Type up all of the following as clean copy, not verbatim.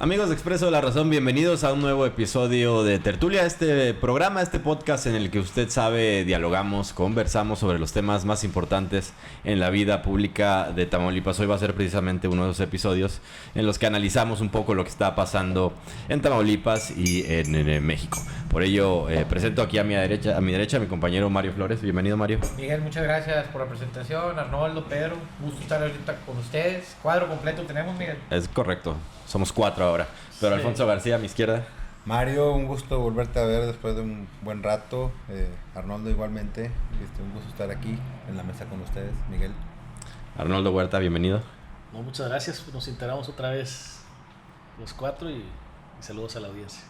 Amigos de Expreso de la Razón, bienvenidos a un nuevo episodio de Tertulia, este programa, este podcast en el que usted sabe, dialogamos, conversamos sobre los temas más importantes en la vida pública de Tamaulipas. Hoy va a ser precisamente uno de los episodios en los que analizamos un poco lo que está pasando en Tamaulipas y en México. Por ello, presento aquí a mi derecha a mi compañero Mario Flores. Bienvenido, Mario. Miguel, muchas gracias por la presentación. Arnoldo, Pedro, gusto estar ahorita con ustedes. Cuadro completo tenemos, Miguel. Es correcto, somos 4 ahora. Pero sí. Alfonso García a mi izquierda. Mario, un gusto volverte a ver después de un buen rato. Arnoldo igualmente, un gusto estar aquí en la mesa con ustedes. Miguel. Arnoldo Huerta, bienvenido. No, muchas gracias, nos integramos otra vez los 4 y saludos a la audiencia.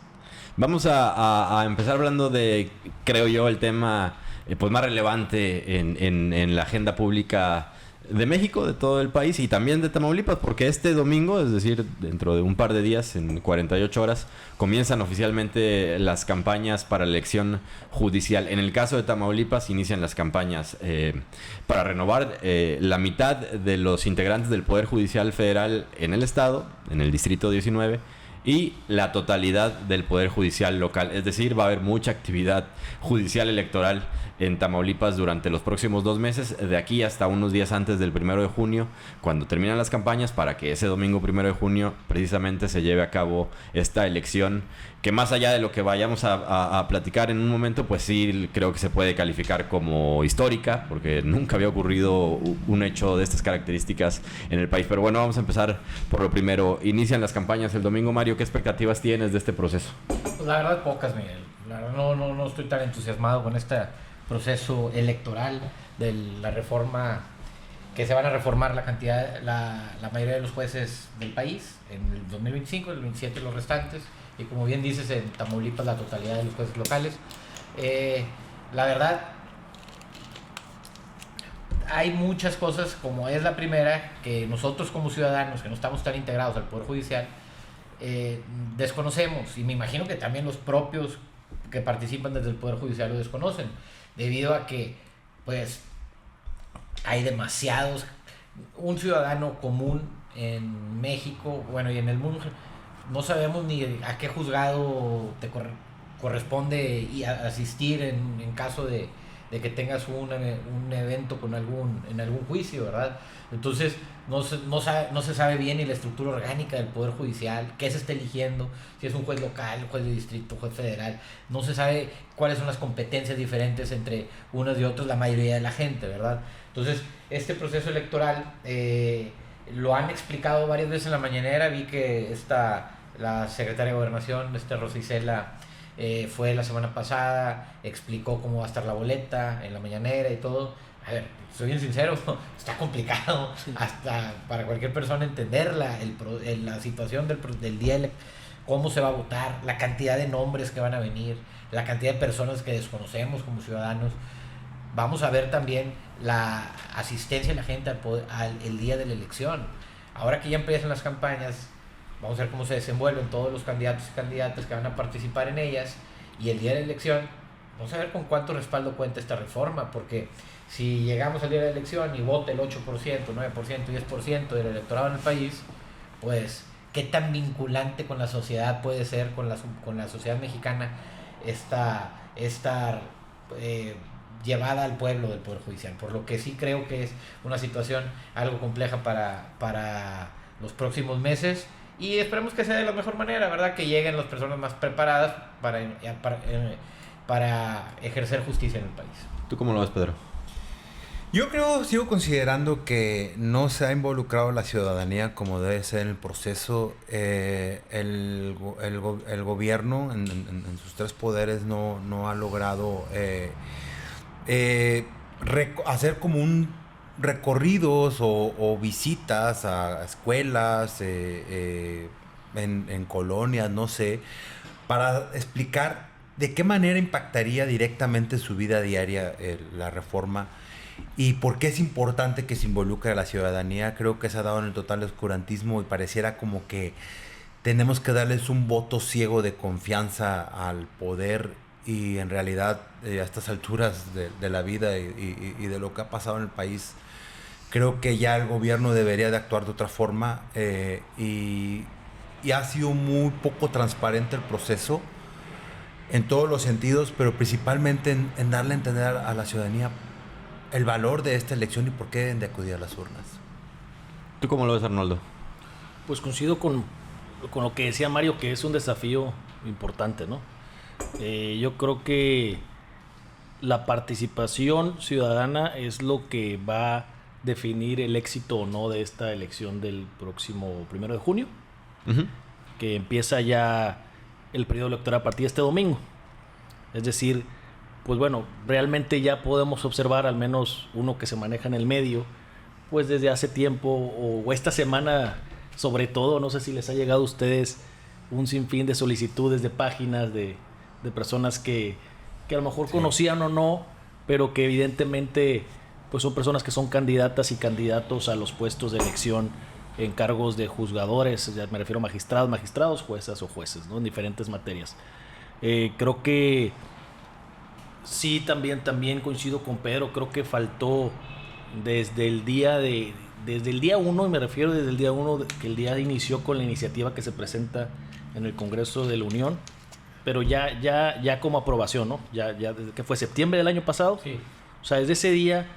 Vamos a empezar hablando de, creo yo, el tema pues más relevante en la agenda pública de México, de todo el país y también de Tamaulipas, porque este domingo, es decir, dentro de un par de días, en 48 horas, comienzan oficialmente las campañas para la elección judicial. En el caso de Tamaulipas, inician las campañas para renovar la mitad de los integrantes del Poder Judicial Federal en el Estado, en el Distrito 19, y la totalidad del Poder Judicial local. Es decir, va a haber mucha actividad judicial electoral en Tamaulipas durante los próximos 2 meses, de aquí hasta unos días antes del 1 de junio, cuando terminan las campañas, para que ese domingo 1 de junio precisamente se lleve a cabo esta elección, que más allá de lo que vayamos a platicar en un momento, pues sí creo que se puede calificar como histórica, porque nunca había ocurrido un hecho de estas características en el país. Pero bueno, vamos a empezar por lo primero. Inician las campañas el domingo, Mario. ¿Qué expectativas tienes de este proceso? Pues la verdad, pocas, Miguel. La verdad, no estoy tan entusiasmado con este proceso electoral de la reforma, que se van a reformar la mayoría de los jueces del país en el 2025, el 2027 los restantes, y como bien dices, en Tamaulipas la totalidad de los jueces locales. La verdad, hay muchas cosas, como es la primera, que nosotros como ciudadanos, que no estamos tan integrados al Poder Judicial, desconocemos, y me imagino que también los propios que participan desde el Poder Judicial lo desconocen, debido a que pues hay demasiados. Un ciudadano común en México, bueno, y en el mundo, no sabemos ni a qué juzgado te corresponde asistir en caso de que tengas un evento en algún juicio, ¿verdad? Entonces no se sabe bien ni la estructura orgánica del Poder Judicial, qué se está eligiendo, si es un juez local, juez de distrito, juez federal. No se sabe cuáles son las competencias diferentes entre unos y otros, la mayoría de la gente, ¿verdad? Entonces este proceso electoral lo han explicado varias veces en la mañanera. Vi que la secretaria de Gobernación, Rosa Isela, fue la semana pasada, explicó cómo va a estar la boleta en la mañanera y todo. A ver, soy bien sincero, está complicado hasta para cualquier persona entender la situación del día, cómo se va a votar, la cantidad de nombres que van a venir, la cantidad de personas que desconocemos como ciudadanos. Vamos a ver también la asistencia de la gente el día de la elección. Ahora que ya empiezan las campañas, vamos a ver cómo se desenvuelven todos los candidatos y candidatas que van a participar en ellas, y el día de la elección vamos a ver con cuánto respaldo cuenta esta reforma, porque si llegamos al día de la elección y vota el 8%, 9%, 10% del electorado en el país, pues qué tan vinculante con la sociedad puede ser, con la sociedad mexicana, esta llevada al pueblo del Poder Judicial. Por lo que sí creo que es una situación algo compleja para los próximos meses. Y esperemos que sea de la mejor manera, ¿verdad? Que lleguen las personas más preparadas para ejercer justicia en el país. ¿Tú cómo lo ves, Pedro? Yo sigo considerando que no se ha involucrado la ciudadanía como debe ser en el proceso. El gobierno en sus 3 poderes no ha logrado hacer como un recorridos o visitas a escuelas, en colonias, no sé, para explicar de qué manera impactaría directamente su vida diaria la reforma y por qué es importante que se involucre a la ciudadanía. Creo que se ha dado en el total oscurantismo y pareciera como que tenemos que darles un voto ciego de confianza al poder, y en realidad a estas alturas de la vida y de lo que ha pasado en el país, creo que ya el gobierno debería de actuar de otra forma, y y ha sido muy poco transparente el proceso en todos los sentidos, pero principalmente en darle a entender a la ciudadanía el valor de esta elección y por qué deben de acudir a las urnas. ¿Tú cómo lo ves, Arnoldo? Pues coincido con lo que decía Mario, que es un desafío importante, ¿no? Yo creo que la participación ciudadana es lo que va a definir el éxito o no de esta elección del próximo 1 de junio, Uh-huh. que empieza ya el periodo electoral a partir de este domingo. Es decir, pues bueno, realmente ya podemos observar, al menos uno que se maneja en el medio, pues desde hace tiempo o esta semana sobre todo, no sé si les ha llegado a ustedes un sinfín de solicitudes de páginas de personas que a lo mejor conocían o no, pero que evidentemente pues son personas que son candidatas y candidatos a los puestos de elección en cargos de juzgadores, ya me refiero a magistrados, juezas o jueces, ¿no? En diferentes materias. Creo que sí, también coincido con Pedro, creo que faltó desde el día 1, y me refiero desde el día 1, que el día inició con la iniciativa que se presenta en el Congreso de la Unión, pero ya como aprobación, ¿no? Ya desde que fue septiembre del año pasado. Sí. O sea, desde ese día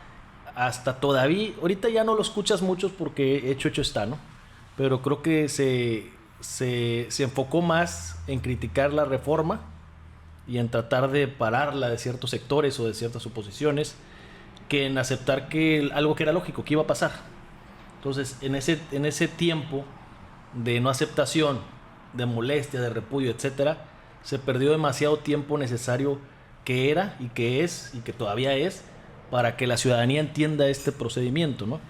hasta todavía, ahorita ya no lo escuchas muchos porque hecho está, ¿no? Pero creo que se enfocó más en criticar la reforma y en tratar de pararla de ciertos sectores o de ciertas oposiciones, que en aceptar que algo que era lógico, que iba a pasar. Entonces, en ese tiempo de no aceptación, de molestia, de repudio, etcétera, se perdió demasiado tiempo necesario que era y que es y que todavía es para que la ciudadanía entienda este procedimiento, ¿no?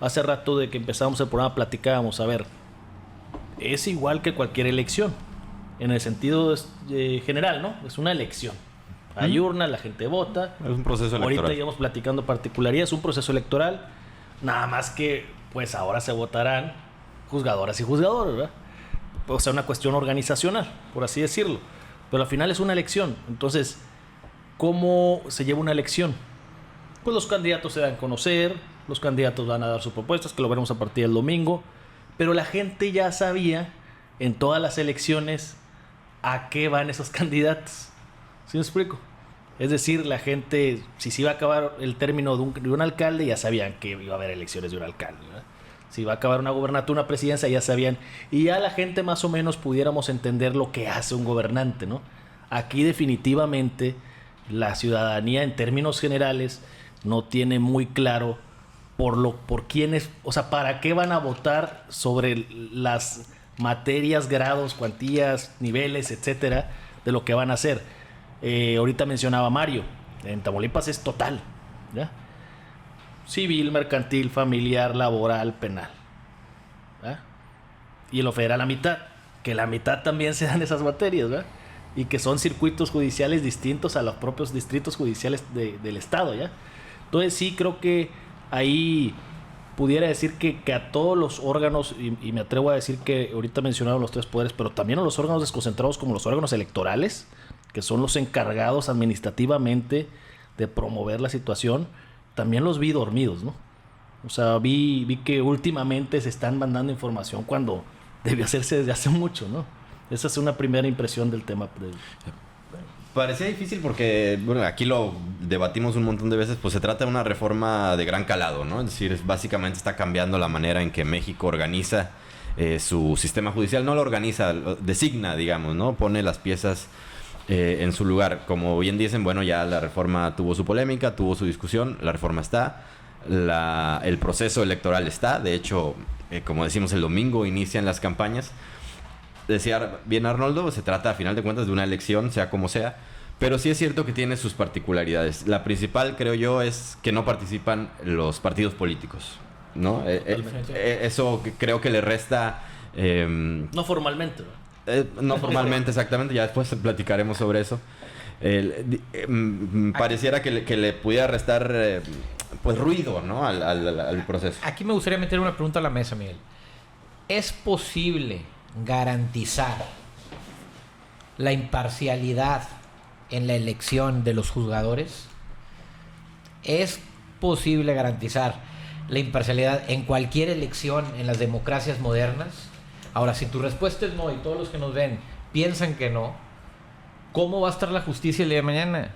Hace rato de que empezamos el programa platicábamos, a ver, es igual que cualquier elección, en el sentido general, ¿no? Es una elección. Hay urna, la gente vota. Es un proceso electoral. Ahorita íbamos platicando particularidades, es un proceso electoral, nada más que pues ahora se votarán juzgadoras y juzgadores, ¿verdad? O sea, una cuestión organizacional, por así decirlo. Pero al final es una elección. Entonces, ¿cómo se lleva una elección? Pues los candidatos se dan a conocer, los candidatos van a dar sus propuestas, que lo veremos a partir del domingo, pero la gente ya sabía en todas las elecciones a qué van esos candidatos. ¿Sí me explico? Es decir, la gente, si se iba a acabar el término de un alcalde, ya sabían que iba a haber elecciones de un alcalde, ¿verdad? Si iba a acabar una gubernatura, una presidencia, ya sabían. Y ya la gente más o menos pudiéramos entender lo que hace un gobernante, ¿no? Aquí definitivamente la ciudadanía en términos generales no tiene muy claro por quiénes, o sea, para qué van a votar sobre las materias, grados, cuantías, niveles, etcétera, de lo que van a hacer. Ahorita mencionaba Mario, en Tamaulipas es total, ¿ya? Civil, mercantil, familiar, laboral, penal, ¿verdad? Y en lo federal la mitad, que la mitad también se dan esas materias, ¿verdad? Y que son circuitos judiciales distintos a los propios distritos judiciales del estado, ¿ya? Entonces sí creo que ahí pudiera decir que a todos los órganos, y me atrevo a decir que ahorita mencionaron los tres poderes, pero también a los órganos desconcentrados como los órganos electorales, que son los encargados administrativamente de promover la situación, también los vi dormidos, ¿no? O sea, vi que últimamente se están mandando información cuando debió hacerse desde hace mucho, ¿no? Esa es una primera impresión del tema. Parecía difícil porque, bueno, aquí lo debatimos un montón de veces, pues se trata de una reforma de gran calado, ¿no? Es decir, básicamente está cambiando la manera en que México organiza su sistema judicial. No lo organiza, lo designa, digamos, ¿no? Pone las piezas en su lugar. Como bien dicen, bueno, ya la reforma tuvo su polémica, tuvo su discusión, la reforma está, el proceso electoral está, de hecho, como decimos, el domingo inician las campañas. Decía bien Arnoldo, se trata a final de cuentas de una elección, sea como sea, pero sí es cierto que tiene sus particularidades. La principal, creo yo, es que no participan los partidos políticos, ¿no? Eso creo que le resta... no formalmente, ¿no? No formalmente, exactamente, ya después platicaremos sobre eso. Pareciera que le pudiera restar pues ruido, ¿no? al proceso. Aquí me gustaría meter una pregunta a la mesa, Miguel. ¿Es posible garantizar la imparcialidad en la elección de los juzgadores? ¿Es posible garantizar la imparcialidad en cualquier elección en las democracias modernas? Ahora, si tu respuesta es no y todos los que nos ven piensan que no, ¿cómo va a estar la justicia el día de mañana?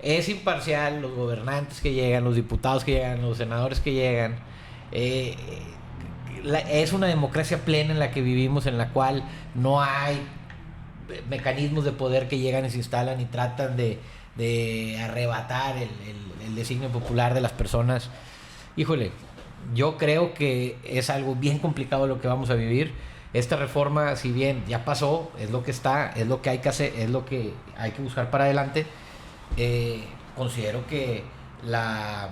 Es imparcial los gobernantes que llegan, los diputados que llegan, los senadores que llegan. Es una democracia plena en la que vivimos, en la cual no hay mecanismos de poder que llegan y se instalan y tratan de arrebatar el designio popular de las personas. Híjole, yo creo que es algo bien complicado lo que vamos a vivir. Esta reforma, si bien ya pasó, es lo que está, es lo que hay que hacer, es lo que hay que buscar para adelante. Considero que la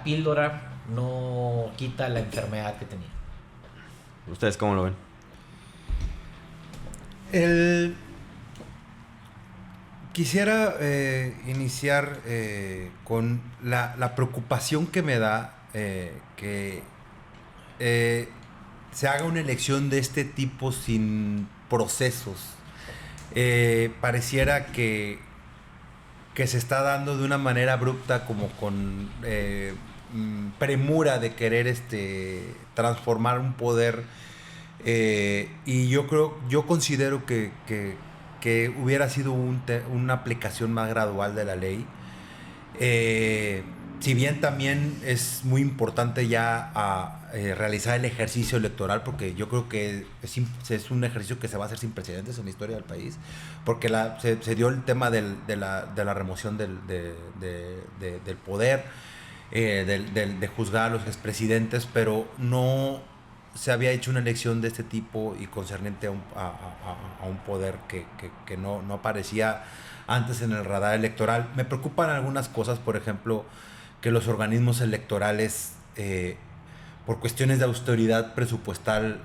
píldora no quita la enfermedad que tenía. ¿Ustedes cómo lo ven? Quisiera iniciar con la preocupación que me da que se haga una elección de este tipo sin procesos. Pareciera que se está dando de una manera abrupta, como con premura de querer transformar un poder, y yo considero que hubiera sido una aplicación más gradual de la ley. Si bien también es muy importante ya realizar el ejercicio electoral, porque yo creo que es un ejercicio que se va a hacer sin precedentes en la historia del país, porque se dio el tema de la remoción del poder, de juzgar a los expresidentes, pero no se había hecho una elección de este tipo y concerniente a un poder que no aparecía antes en el radar electoral. Me preocupan algunas cosas, por ejemplo, que los organismos electorales, por cuestiones de austeridad presupuestal,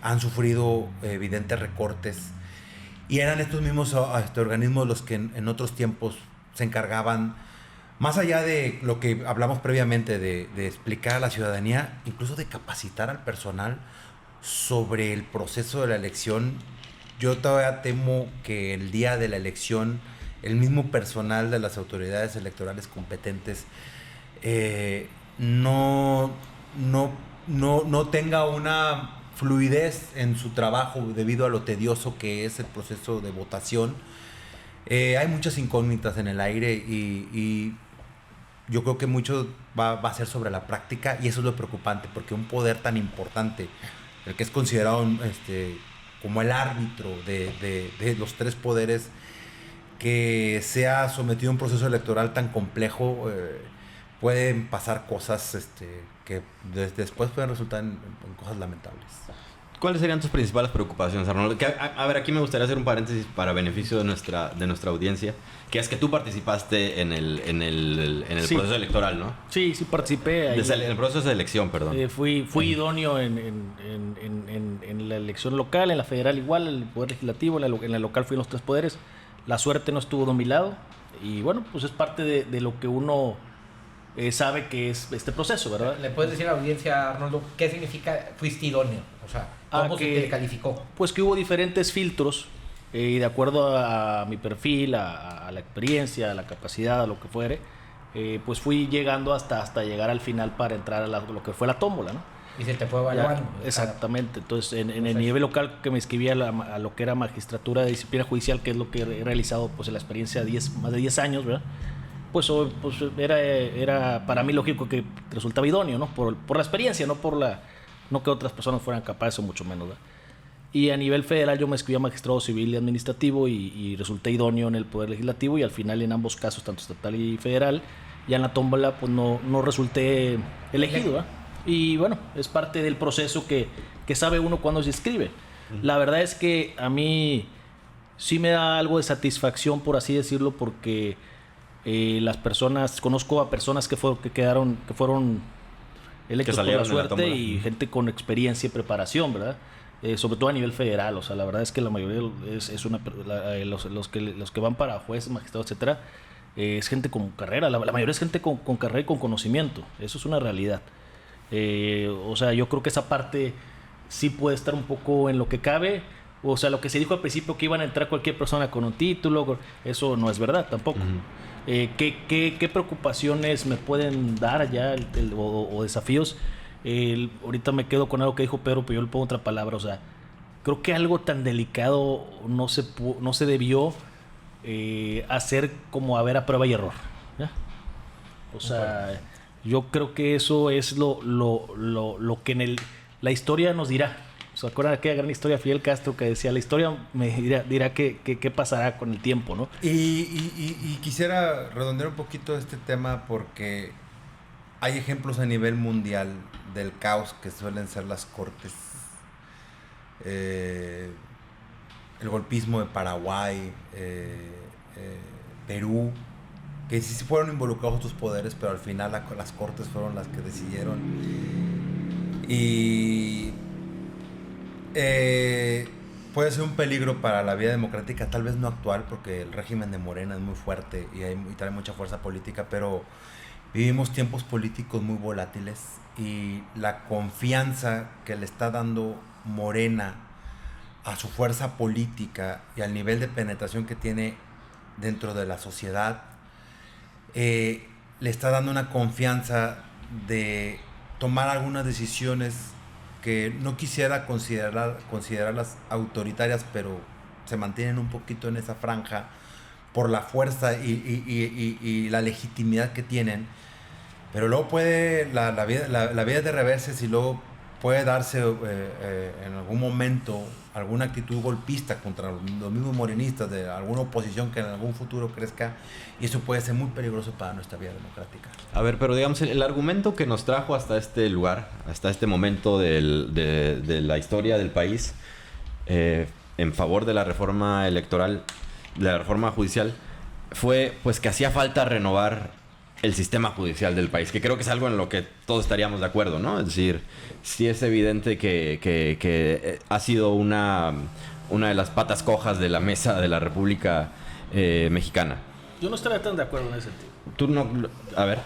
han sufrido evidentes recortes, y eran estos mismos organismos los que en otros tiempos se encargaban, más allá de lo que hablamos previamente, de explicar a la ciudadanía, incluso de capacitar al personal sobre el proceso de la elección. Yo todavía temo que el día de la elección el mismo personal de las autoridades electorales competentes no tenga una fluidez en su trabajo debido a lo tedioso que es el proceso de votación. Hay muchas incógnitas en el aire, y yo creo que mucho va a ser sobre la práctica, y eso es lo preocupante, porque un poder tan importante, el que es considerado como el árbitro de los tres poderes, que sea sometido a un proceso electoral tan complejo, pueden pasar cosas que después pueden resultar en cosas lamentables. ¿Cuáles serían tus principales preocupaciones, Arnoldo? A ver, aquí me gustaría hacer un paréntesis para beneficio de nuestra audiencia, que es que tú participaste en el Sí. proceso electoral, ¿no? Sí, participé ahí. En el proceso de elección, perdón. Fui idóneo en la elección local, en la federal igual, en el poder legislativo, en la local fui en los tres poderes. La suerte no estuvo de mi lado, y bueno, pues es parte de lo que uno sabe que es este proceso, ¿verdad? ¿Le puedes decir a la audiencia, Arnoldo, qué significa fuiste idóneo? O sea, ¿cómo se te calificó? Pues que hubo diferentes filtros, y de acuerdo a mi perfil, a la experiencia, a la capacidad, a lo que fuere, pues fui llegando hasta llegar al final para entrar a lo que fue la tómbola, ¿no? Y se te fue evaluando. Exactamente. Entonces, en el nivel local que me inscribí a lo que era Magistratura de Disciplina Judicial, que es lo que he realizado pues en la experiencia más de 10 años, ¿verdad? Pues era para mí lógico que resultaba idóneo, ¿no? Por la experiencia, no que otras personas fueran capaces, o mucho menos, ¿verdad? Y a nivel federal yo me inscribí a magistrado civil y administrativo, y resulté idóneo en el Poder Legislativo, y al final en ambos casos, tanto estatal y federal, ya en la tómbola pues no resulté elegido, ¿verdad? Y bueno, es parte del proceso que sabe uno cuando se inscribe. La verdad es que a mí sí me da algo de satisfacción, por así decirlo, porque conozco a personas que fueron electos por la suerte, y gente con experiencia y preparación, ¿verdad? Sobre todo a nivel federal. O sea, la verdad es que la mayoría los que van para jueces, magistrados, etcétera, es gente con carrera. La mayoría es gente con carrera y con conocimiento. Eso es una realidad. O sea, yo creo que esa parte sí puede estar un poco en lo que cabe. O sea, lo que se dijo al principio, que iban a entrar cualquier persona con un título, eso no es verdad tampoco. ¿Qué preocupaciones me pueden dar ya o desafíos? Ahorita me quedo con algo que dijo Pedro, pero yo le pongo otra palabra. O sea, creo que algo tan delicado no se debió hacer como a ver a prueba y error, ¿ya? O sea, yo creo que eso es lo que la historia nos dirá. ¿Se acuerdan de aquella gran historia de Fidel Castro que decía, la historia me dirá qué pasará con el tiempo, ¿no? Y quisiera redondear un poquito este tema porque hay ejemplos a nivel mundial del caos que suelen ser las cortes. El golpismo de Paraguay, Perú, que sí fueron involucrados otros poderes, pero al final las cortes fueron las que decidieron. Y puede ser un peligro para la vida democrática, tal vez no actual, porque el régimen de Morena es muy fuerte y trae mucha fuerza política, pero vivimos tiempos políticos muy volátiles y la confianza que le está dando Morena a su fuerza política y al nivel de penetración que tiene dentro de la sociedad, le está dando una confianza de tomar algunas decisiones que no quisiera considerarlas autoritarias, pero se mantienen un poquito en esa franja por la fuerza y la legitimidad que tienen. Pero luego puede la vida de reverses y luego puede darse en algún momento alguna actitud golpista contra los mismos morenistas de alguna oposición que en algún futuro crezca, y eso puede ser muy peligroso para nuestra vida democrática. A ver, pero digamos, el argumento que nos trajo hasta este lugar, hasta este momento de la historia del país, en favor de la reforma electoral, de la reforma judicial, fue pues que hacía falta renovar el sistema judicial del país, que creo que es algo en lo que todos estaríamos de acuerdo, ¿no? Es decir, sí es evidente que ha sido una de las patas cojas de la mesa de la República Mexicana. Yo no estaría tan de acuerdo en ese sentido. Tú no... A ver.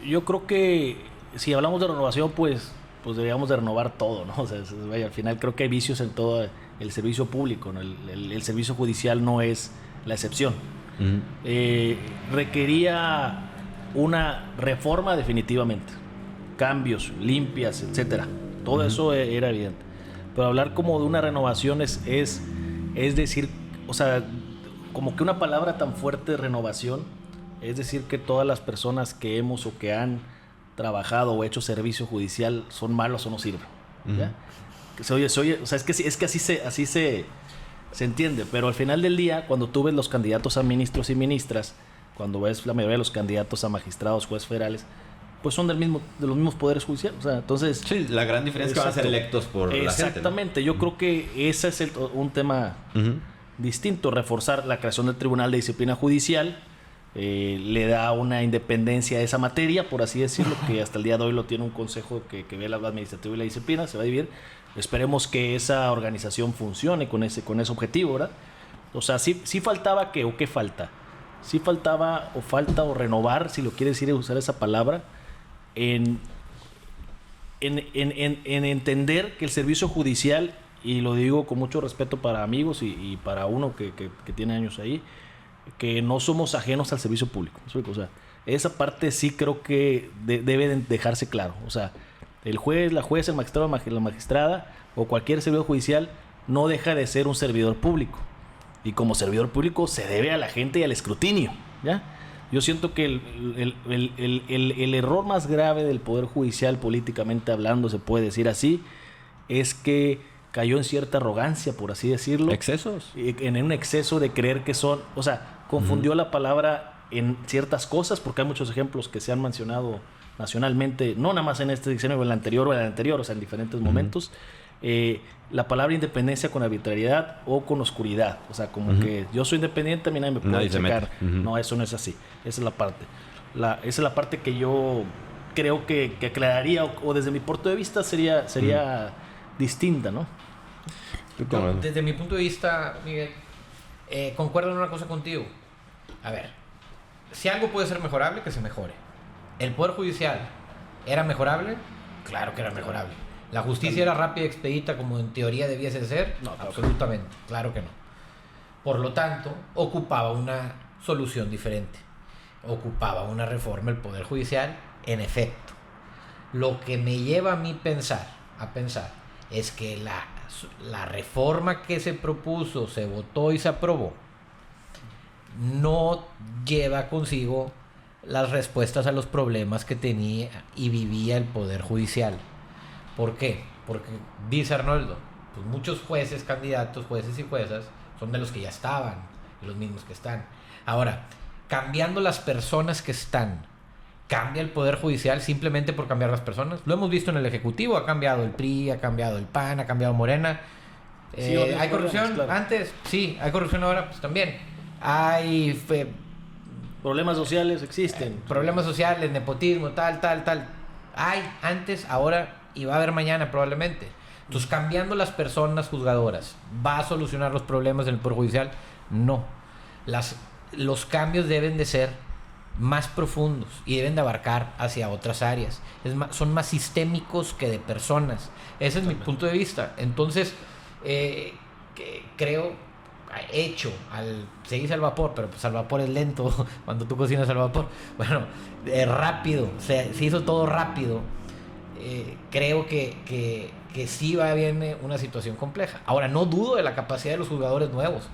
Yo creo que si hablamos de renovación, pues deberíamos de renovar todo, ¿no? O sea, vaya, al final creo que hay vicios en todo el servicio público, ¿no? El servicio judicial no es la excepción. Requería una reforma definitivamente, cambios, limpias, etcétera. Todo eso era evidente. Pero hablar como de una renovación es decir, o sea, como que una palabra tan fuerte, renovación, es decir que todas las personas que hemos o que han trabajado o hecho servicio judicial son malos o no sirven. ¿Ya? Se oye, o sea, es que así se entiende, pero al final del día, cuando tú ves los candidatos a ministros y ministras, cuando ves la mayoría de los candidatos a magistrados, jueces federales, pues son de los mismos poderes judiciales. O sea, entonces... Sí, la gran diferencia es que van a ser electos por la gente, ¿no? Exactamente, yo creo que ese es un tema distinto. Reforzar la creación del Tribunal de Disciplina Judicial le da una independencia a esa materia, por así decirlo, que hasta el día de hoy lo tiene un consejo que ve el administrativo y la disciplina, se va a dividir. Esperemos que esa organización funcione con ese objetivo, ¿verdad? O sea, sí faltaba o qué falta. Sí faltaba o falta o renovar, si lo quieres decir, usar esa palabra, en entender que el servicio judicial, y lo digo con mucho respeto para amigos y para uno que tiene años ahí, que no somos ajenos al servicio público. O sea, esa parte sí creo que debe dejarse claro. O sea, el juez, la jueza, el magistrado, la magistrada o cualquier servidor judicial no deja de ser un servidor público. Y como servidor público se debe a la gente y al escrutinio, ¿ya? Yo siento que el error más grave del Poder Judicial, políticamente hablando, se puede decir así, es que cayó en cierta arrogancia, por así decirlo. ¿Excesos? En un exceso de creer que son... O sea, confundió la palabra en ciertas cosas, porque hay muchos ejemplos que se han mencionado nacionalmente, no nada más en este sexenio, o en el anterior, o sea, en diferentes momentos. La palabra independencia con arbitrariedad o con oscuridad. O sea, como que yo soy independiente, a mí nadie me puede checar. No, eso no es así. Esa es la parte. Esa es la parte que yo creo que aclararía, o desde mi punto de vista sería distinta, ¿no? Yo, desde mi punto de vista, Miguel, concuerdo en una cosa contigo. A ver, si algo puede ser mejorable, que se mejore. ¿El Poder Judicial era mejorable? Claro que era mejorable. ¿La justicia era rápida y expedita como en teoría debiese ser? No, absolutamente. Claro que no. Por lo tanto, ocupaba una solución diferente. Ocupaba una reforma el Poder Judicial, en efecto. Lo que me lleva a mí a pensar es que la la reforma que se propuso, se votó y se aprobó, no lleva consigo las respuestas a los problemas que tenía y vivía el Poder Judicial. ¿Por qué? Porque, dice Arnoldo, pues muchos jueces, candidatos, jueces y juezas, son de los que ya estaban y los mismos que están. Ahora, cambiando las personas que están, ¿cambia el Poder Judicial simplemente por cambiar las personas? Lo hemos visto en el Ejecutivo, ha cambiado el PRI, ha cambiado el PAN, ha cambiado Morena. Sí, ¿hay corrupción? claro. Antes, sí. ¿Hay corrupción ahora? Pues también. Hay Problemas sociales existen. problemas sociales, nepotismo, tal. Hay antes, ahora y va a haber mañana probablemente. Entonces, cambiando las personas juzgadoras, ¿va a solucionar los problemas del Poder Judicial? No. Los cambios deben de ser más profundos y deben de abarcar hacia otras áreas. Son más sistémicos que de personas. Ese es mi punto de vista. Entonces, creo, se dice al vapor, pero pues al vapor es lento cuando tú cocinas al vapor. Bueno, rápido, se hizo todo rápido. Creo que sí va bien una situación compleja. Ahora, no dudo de la capacidad de los juzgadores nuevos,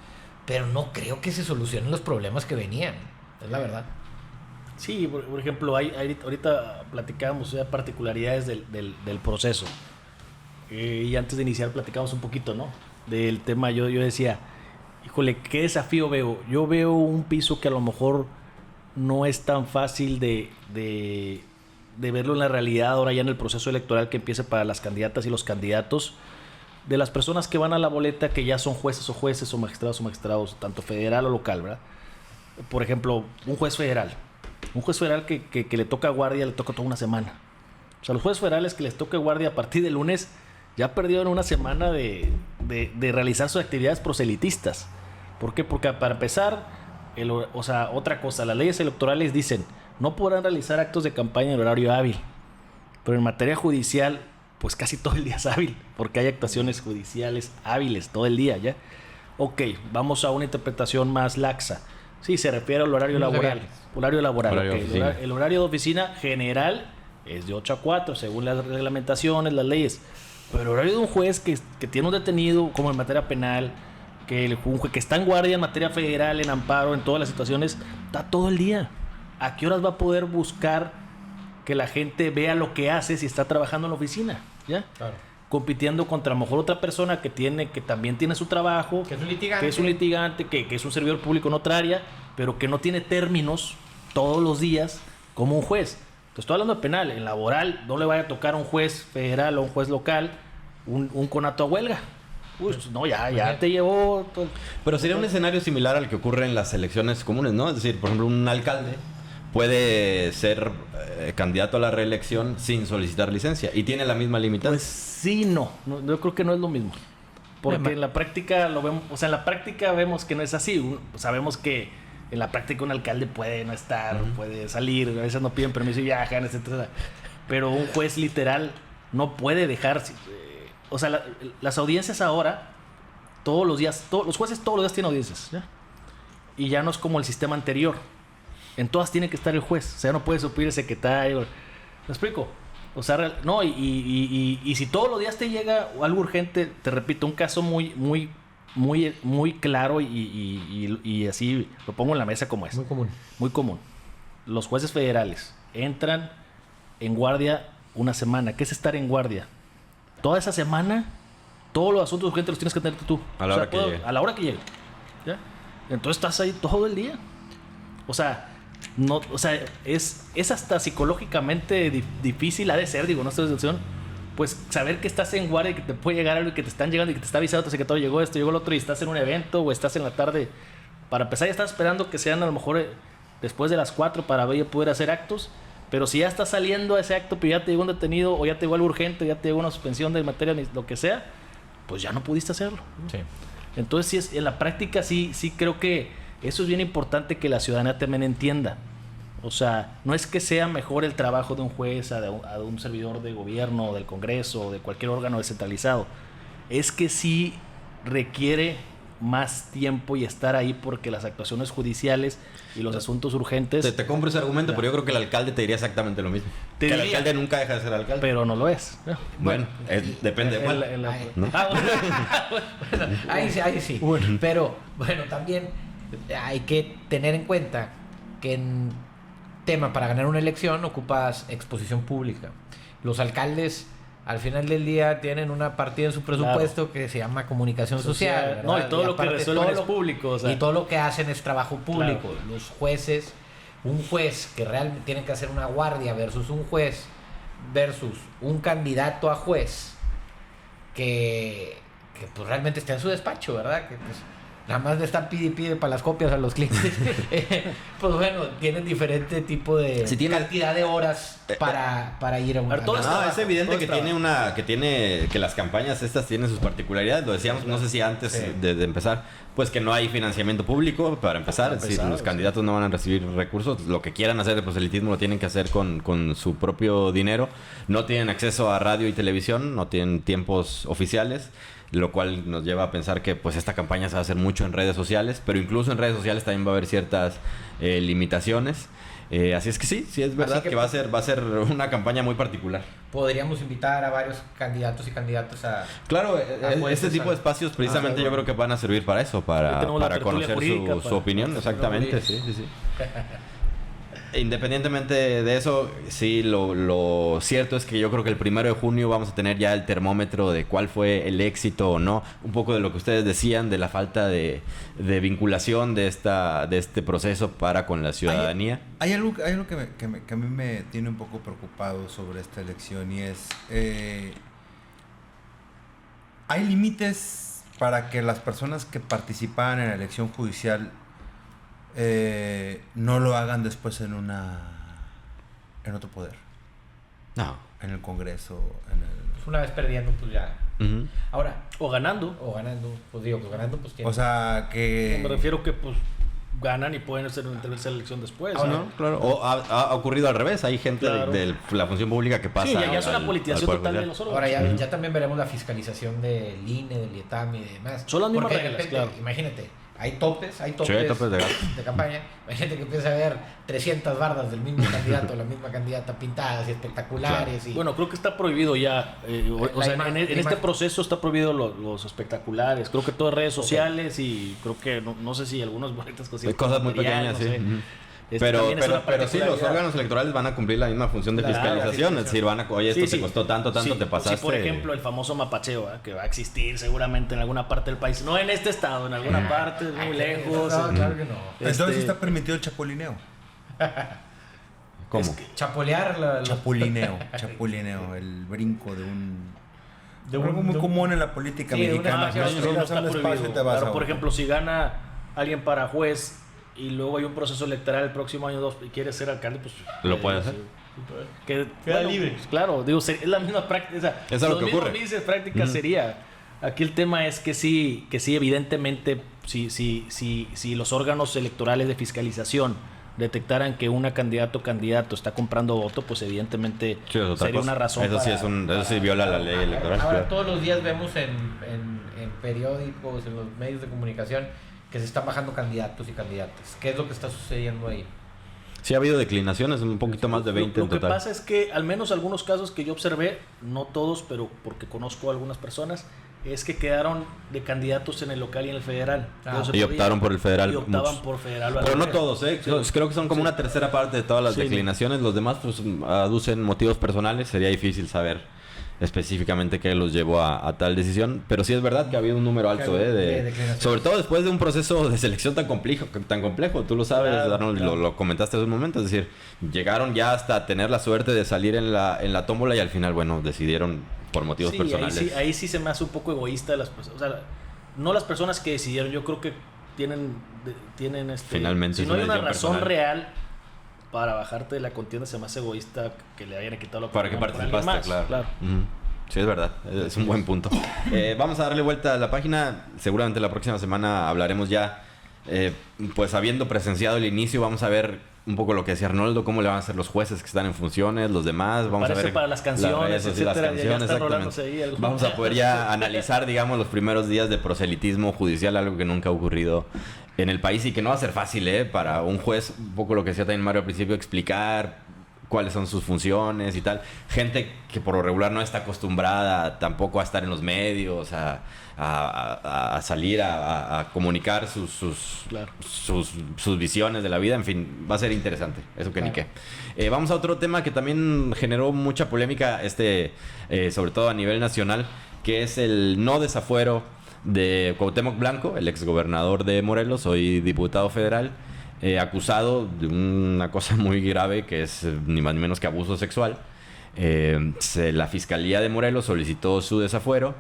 pero no creo que se solucionen los problemas que venían. Es la verdad. Sí, por ejemplo, ahorita platicábamos de particularidades del proceso. Y antes de iniciar platicábamos un poquito, ¿no? Del tema, yo decía, híjole, ¿qué desafío veo? Yo veo un piso que a lo mejor no es tan fácil de verlo en la realidad ahora ya en el proceso electoral que empiece para las candidatas y los candidatos, de las personas que van a la boleta que ya son jueces o magistrados, tanto federal o local, ¿verdad? Por ejemplo, un juez federal que le toca guardia, le toca toda una semana. O sea, los jueces federales que les toca guardia a partir del lunes ya perdieron una semana de realizar sus actividades proselitistas. ¿Por qué? Porque para empezar, otra cosa, las leyes electorales dicen, no podrán realizar actos de campaña en horario hábil. Pero en materia judicial, pues casi todo el día es hábil, porque hay actuaciones judiciales hábiles todo el día, ¿ya? Ok, vamos a una interpretación más laxa. Sí, se refiere al horario laboral. El horario de oficina general es de 8 a 4, según las reglamentaciones, las leyes. Pero el horario de un juez que tiene un detenido, como en materia penal, un juez que está en guardia en materia federal, en amparo, en todas las situaciones, está todo el día. ¿A qué horas va a poder buscar que la gente vea lo que hace si está trabajando en la oficina? ¿Ya? Claro. Compitiendo contra a lo mejor otra persona que también tiene su trabajo, que es un litigante, que es un servidor público en otra área, pero que no tiene términos todos los días como un juez. Te estoy hablando de penal. En laboral no le vaya a tocar a un juez federal o un juez local un conato a huelga. Uy, no, ya te llevó todo. Pero sería un escenario similar al que ocurre en las elecciones comunes, ¿no? Es decir, por ejemplo, un alcalde puede ser candidato a la reelección sin solicitar licencia y tiene la misma limitancia. Pues sí, no, yo creo que no es lo mismo. Porque en la práctica lo vemos, en la práctica vemos que no es así. Sabemos que en la práctica un alcalde puede no estar, puede salir, a veces no piden permiso y viajan, etc. Pero un juez literal no puede dejar. Las audiencias ahora, todos los días, los jueces todos los días tienen audiencias, ¿ya? Y ya no es como el sistema anterior. En todas tiene que estar el juez. O sea, no puede suplir el secretario. ¿Me explico? O sea, no, y si todos los días te llega algo urgente, te repito, un caso muy claro y así lo pongo en la mesa como es. Muy común. Los jueces federales entran en guardia una semana. ¿Qué es estar en guardia? Toda esa semana, todos los asuntos urgentes los tienes que tener tú. A la hora que llegue. A la hora que llegue. ¿Ya? Entonces estás ahí todo el día. Es hasta psicológicamente difícil, ha de ser, digo, no estoy de situación, pues saber que estás en guardia y que te puede llegar algo y que te están llegando y que te está avisando tu secretario, llegó esto, llegó lo otro y estás en un evento o estás en la tarde. Para empezar ya estás esperando que sean a lo mejor después de las 4 para poder hacer actos, pero si ya estás saliendo a ese acto, pero ya te llegó un detenido o ya te llegó algo urgente, ya te llegó una suspensión de materia, lo que sea, pues ya no pudiste hacerlo. Sí. Entonces, en la práctica sí creo que eso es bien importante que la ciudadanía también entienda. O sea, no es que sea mejor el trabajo de un juez a un servidor de gobierno, del Congreso o de cualquier órgano descentralizado. Es que sí requiere más tiempo y estar ahí porque las actuaciones judiciales y los asuntos urgentes... Te compro ese argumento, pero yo creo que el alcalde te diría exactamente lo mismo. Te Que el diría, alcalde nunca deja de ser alcalde. pero no lo es. Bueno, depende de cuál. ¿no? Bueno, ahí sí. Bueno. Pero, bueno, también hay que tener en cuenta que en tema para ganar una elección ocupas exposición pública. Los alcaldes, al final del día, tienen una partida en su presupuesto que se llama comunicación social. ¿verdad? No, y todo lo que aparte, resuelven es público. O sea, y todo lo que hacen es trabajo público. Claro. Los jueces, un juez que realmente tiene que hacer una guardia versus un juez versus un candidato a juez que pues realmente está en su despacho, ¿verdad? Que pues nada más le están pide para las copias a los clientes. Pues bueno, tienen diferente tipo de cantidad de horas para ir a un... No, es evidente que las campañas estas tienen sus particularidades. Lo decíamos, no sé si antes de empezar, pues que no hay financiamiento público para empezar. Es decir, los candidatos no van a recibir recursos. Lo que quieran hacer de proselitismo lo tienen que hacer con su propio dinero. No tienen acceso a radio y televisión, no tienen tiempos oficiales, lo cual nos lleva a pensar que pues esta campaña se va a hacer mucho en redes sociales, pero incluso en redes sociales también va a haber ciertas limitaciones. Así es que sí es verdad que va a ser una campaña muy particular. Podríamos invitar a varios candidatos y candidatas a... Claro, este tipo de espacios precisamente yo creo que van a servir para eso, para conocer su opinión. Exactamente, sí. Independientemente de eso, sí, lo cierto es que yo creo que el 1 de junio vamos a tener ya el termómetro de cuál fue el éxito o no. Un poco de lo que ustedes decían, de la falta de vinculación de este proceso para con la ciudadanía. Hay algo que a mí me tiene un poco preocupado sobre esta elección y es... hay límites para que las personas que participaban en la elección judicial no lo hagan después en otro poder. No. En el Congreso, Pues una vez perdiendo, pues ya. Uh-huh. Ahora, o ganando. ganando, pues tiene. o sea, que... Me refiero que pues ganan y pueden hacer una tercera elección después. Ahora, ¿no? Claro. O ha ocurrido al revés. Hay gente de la función pública que pasa. Sí, ya es una al politización Poder total de Judicial. los órganos. Ahora ya también veremos la fiscalización del INE, del IETAM y demás. Son las mismas Porque de reglas, repente, claro. Imagínate, hay topes Sí, hay topes de campaña. Imagínate que empieza a haber 300 bardas del mismo candidato, la misma candidata pintadas y espectaculares. Claro. Y... Bueno, creo que está prohibido ya. O sea, en este proceso está prohibido los espectaculares. Creo que todo es redes sociales y creo que no sé si algunos boletas Cosas muy pequeñas, sí. sé. Pero sí, los órganos electorales van a cumplir la misma función de fiscalización. Es decir, oye, esto te costó tanto, te pasaste. Sí, por ejemplo, el famoso mapacheo, que va a existir seguramente en alguna parte del país. No en este estado, en alguna parte, muy lejos. No, claro que no. Entonces está permitido el chapulineo. ¿Cómo? Chapolear Chapulineo, el brinco de algo muy común en la política sí, mexicana. no Llegas al espacio y te vas Claro, a por otro. ejemplo, si gana alguien para juez y luego hay un proceso electoral el próximo año 2 y quiere ser alcalde, pues Lo puede hacer. Que Queda libre. Pues, claro, digo, es la misma práctica. O sea, Eso es lo que ocurre. Dices, práctica sería. Aquí el tema es que sí, evidentemente, si los órganos electorales de fiscalización detectaran que una candidato está comprando voto, pues evidentemente Sí, es otra sería cosa. una razón. Eso sí viola la ley electoral. Ahora claro. todos los días vemos en periódicos, en los medios de comunicación, que se están bajando candidatos y candidatas. ¿Qué es lo que está sucediendo ahí? Sí ha habido declinaciones, un poquito más de 20 Lo en que total. pasa es que al menos algunos casos que yo observé, no todos, pero porque conozco a algunas personas, es que quedaron de candidatos en el local y en el federal. Ah. No se Y podía. optaron por el federal. Y optaban muchos. por federal. Pero no todos, ¿eh? Creo que son como Sí. una tercera parte de todas las Sí, declinaciones. Los demás pues aducen motivos personales. Sería difícil saber específicamente qué los llevó a tal decisión. Pero sí es verdad que ha habido un número alto, De de declinaciones. sobre todo después de un proceso de selección tan complejo. Tú lo sabes, Claro, Arnold, claro. lo comentaste hace un momento. Es decir, llegaron ya hasta tener la suerte de salir en la tómbola y al final, bueno, decidieron por motivos Sí, personales. ahí sí se me hace un poco egoísta las personas. O sea, no las personas que decidieron, yo creo que tienen Finalmente si es no hay una una decisión razón personal. real para bajarte de la contienda, se me hace egoísta que le hayan quitado la Para que oportunidad por alguien participaste, más. claro. Ujú. Sí, es verdad. Es un buen punto. Vamos a darle vuelta a la página. Seguramente la próxima semana hablaremos ya, pues habiendo presenciado el inicio, vamos a ver un poco lo que decía Arnoldo, cómo le van a hacer los jueces que están en funciones, los demás. Vamos Parece a ver para las canciones, etcétera, ya están rolándose ahí algo. Vamos a poder ya analizar, digamos, los primeros días de proselitismo judicial, algo que nunca ha ocurrido en el país y que no va a ser fácil, para un juez, un poco lo que decía también Mario al principio, explicar cuáles son sus funciones y tal. Gente que por lo regular no está acostumbrada tampoco a estar en los medios, a salir a comunicar sus visiones de la vida. En fin, va a ser interesante, eso que ni qué. Vamos a otro tema que también generó mucha polémica, sobre todo a nivel nacional, que es el no desafuero de Cuauhtémoc Blanco, el exgobernador de Morelos, hoy diputado federal, acusado de una cosa muy grave que es ni más ni menos que abuso sexual. La Fiscalía de Morelos solicitó su desafuero.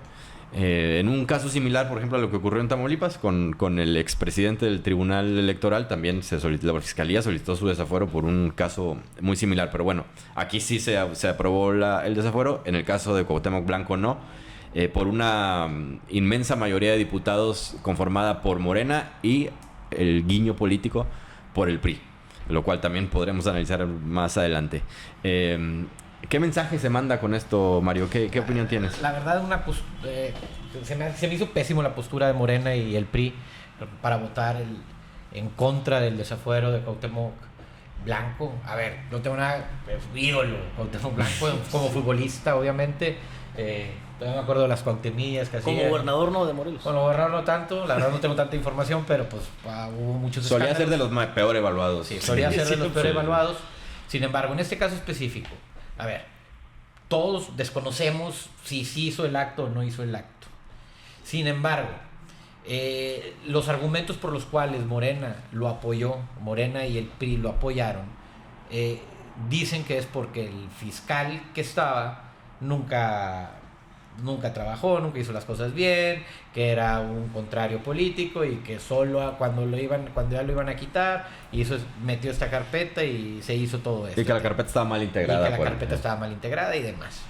En un caso similar, por ejemplo, a lo que ocurrió en Tamaulipas con el expresidente del Tribunal Electoral, también la Fiscalía solicitó su desafuero por un caso muy similar. Pero bueno, aquí sí se aprobó el desafuero. En el caso de Cuauhtémoc Blanco no. Por una inmensa mayoría de diputados conformada por Morena y el guiño político por el PRI, lo cual también podremos analizar más adelante. ¿Qué mensaje se manda con esto, Mario? ¿Qué opinión tienes? La verdad, se me hizo pésimo la postura de Morena y el PRI para votar en contra del desafuero de Cuauhtémoc Blanco. A ver, no tengo nada, es ídolo Cuauhtémoc Blanco como futbolista, obviamente. No me acuerdo de las cuauhtemillas que hacía. Como gobernador no de Morelos. Como gobernador no tanto, la verdad no tengo tanta información, pero pues hubo muchos escándalos. Solía ser de los peor evaluados. Sí, solía ser de los peor evaluados. Sin embargo, en este caso específico, a ver, todos desconocemos si hizo el acto o no hizo el acto. Sin embargo, los argumentos por los cuales Morena lo apoyó, Morena y el PRI lo apoyaron, dicen que es porque el fiscal que estaba nunca trabajó, nunca hizo las cosas bien, que era un contrario político y que solo cuando ya lo iban a quitar, metió esta carpeta y se hizo todo esto. Y que la carpeta estaba mal integrada. Y demás.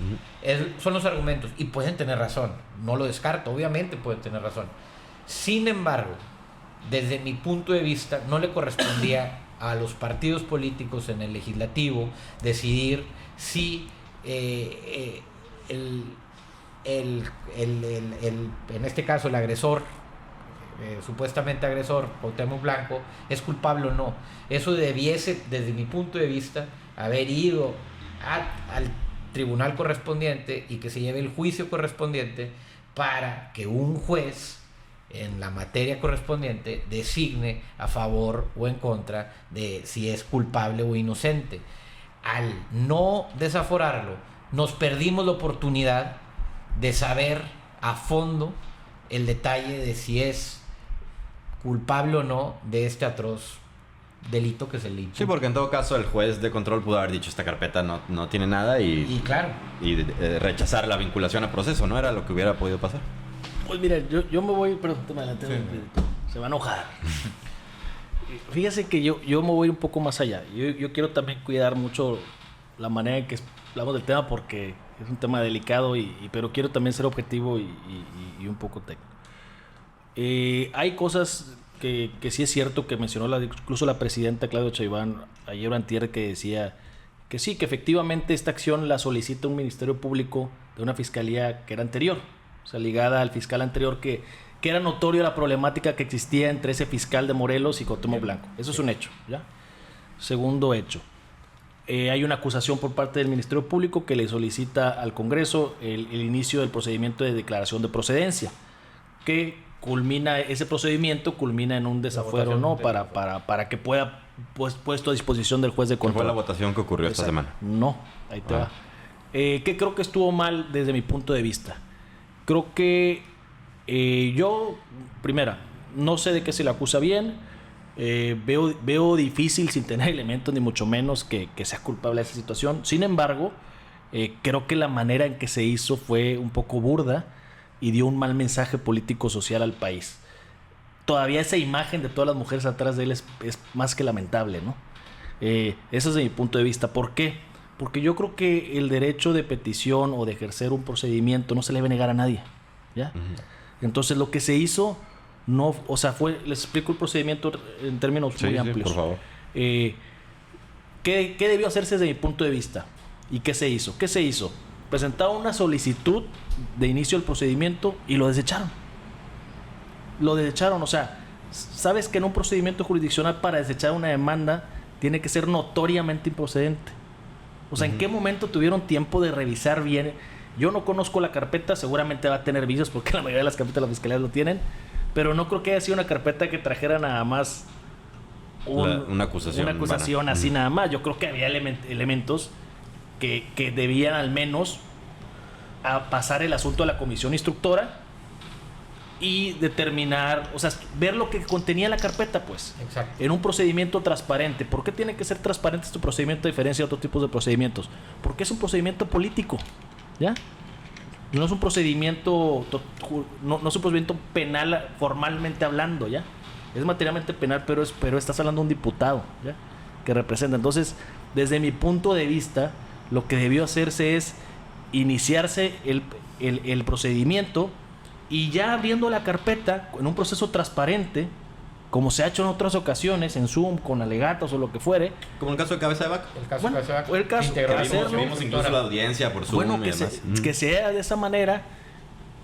Son los argumentos y pueden tener razón, no lo descarto, obviamente pueden tener razón. Sin embargo, desde mi punto de vista, no le correspondía a los partidos políticos en el legislativo decidir si en este caso el agresor, supuestamente agresor, Cuauhtémoc Blanco, es culpable o no. Eso debiese, desde mi punto de vista, haber ido al tribunal correspondiente y que se lleve el juicio correspondiente para que un juez en la materia correspondiente designe a favor o en contra de si es culpable o inocente. Al no desaforarlo, nos perdimos la oportunidad de saber a fondo el detalle de si es culpable o no de este atroz delito que se le imputa. Sí, porque en todo caso el juez de control pudo haber dicho esta carpeta no tiene nada y claro, y rechazar la vinculación a proceso, ¿no? Era lo que hubiera podido pasar. Pues mira, yo me voy, perdón, te me adelanté, sí. Se va a enojar. Fíjese que yo me voy un poco más allá. Yo quiero también cuidar mucho la manera en que hablamos del tema porque es un tema delicado, pero quiero también ser objetivo y un poco técnico. Hay cosas que sí es cierto que mencionó incluso la presidenta Claudia Sheinbaum ayer o antier, que decía que sí, que efectivamente esta acción la solicita un ministerio público de una fiscalía que era anterior, o sea, ligada al fiscal anterior, que era notorio la problemática que existía entre ese fiscal de Morelos y Cuauhtémoc Blanco. Eso es un hecho, ¿ya? Segundo hecho. Hay una acusación por parte del Ministerio Público que le solicita al Congreso el inicio del procedimiento de declaración de procedencia, que ese procedimiento culmina en un desafuero, ¿no? Para que pueda puesto a disposición del juez de control. ¿Cuál fue la votación que ocurrió esta semana? No, ahí te va. Que creo que estuvo mal desde mi punto de vista. Creo que primera, no sé de qué se le acusa bien. Veo difícil, sin tener elementos ni mucho menos, que sea culpable de esa situación. Sin embargo, creo que la manera en que se hizo fue un poco burda y dio un mal mensaje político-social al país. Todavía esa imagen de todas las mujeres atrás de él es más que lamentable, ¿no? Eso es de mi punto de vista. ¿Por qué? Porque yo creo que el derecho de petición o de ejercer un procedimiento no se le debe negar a nadie, ¿ya? Uh-huh. Entonces lo que se hizo les explico el procedimiento en términos muy amplios. Sí, por favor. ¿Qué debió hacerse desde mi punto de vista? ¿Y qué se hizo? ¿Qué se hizo? Presentaron una solicitud de inicio del procedimiento y lo desecharon. Lo desecharon, o sea, sabes que en un procedimiento jurisdiccional para desechar una demanda tiene que ser notoriamente improcedente. O sea, ¿en qué momento tuvieron tiempo de revisar bien? Yo no conozco la carpeta, seguramente va a tener vicios porque la mayoría de las carpetas de la fiscalía lo tienen, pero no creo que haya sido una carpeta que trajera nada más una acusación así nada más. Yo creo que había elementos que debían al menos a pasar el asunto a la comisión instructora y determinar, o sea, ver lo que contenía la carpeta, pues. Exacto. En un procedimiento transparente. ¿Por qué tiene que ser transparente este procedimiento a diferencia de otros tipos de procedimientos? Porque es un procedimiento político, ¿ya? No es un procedimiento no es un procedimiento penal formalmente hablando, ¿ya? Es materialmente penal, pero estás hablando de un diputado, ¿ya? Que representa. Entonces, desde mi punto de vista, lo que debió hacerse es iniciarse el procedimiento y ya abriendo la carpeta en un proceso transparente, como se ha hecho en otras ocasiones, en Zoom, con alegatos o lo que fuere. Como el caso de Cabeza de Vaca. El caso Bueno, de Cabeza de Vaca. el caso integró de la hacerlo. comisión Vimos incluso instructora. la audiencia por Zoom Bueno, y demás. que sea de esa manera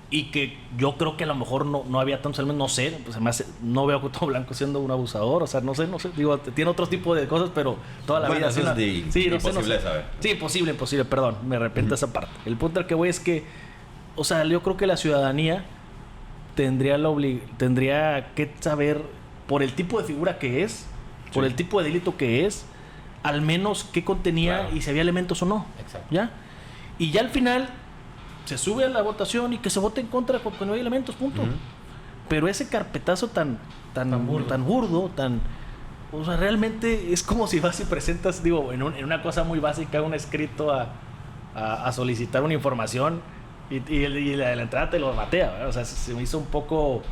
y que yo creo que a lo mejor no había tantos elementos, no sé, pues además no veo a Cuauhtémoc Blanco siendo un abusador, o sea, no sé, digo, tiene otro tipo de cosas, pero toda la Bueno, vida... eso es imposible de saber. Sí, imposible, perdón, me arrepiento de esa parte. El punto al que voy es que, o sea, yo creo que la ciudadanía tendría que saber, por el tipo de figura que es, por el tipo de delito que es, al menos qué contenía, Claro. y si había elementos o no. Exacto. ¿Ya? Y ya al final se sube a la votación y que se vote en contra porque no hay elementos, punto. Pero ese carpetazo tan burdo, o sea, realmente es como si vas y presentas, digo, en una cosa muy básica, un escrito a solicitar una información y la entrada te lo batea, ¿verdad? O sea, se me hizo un poco,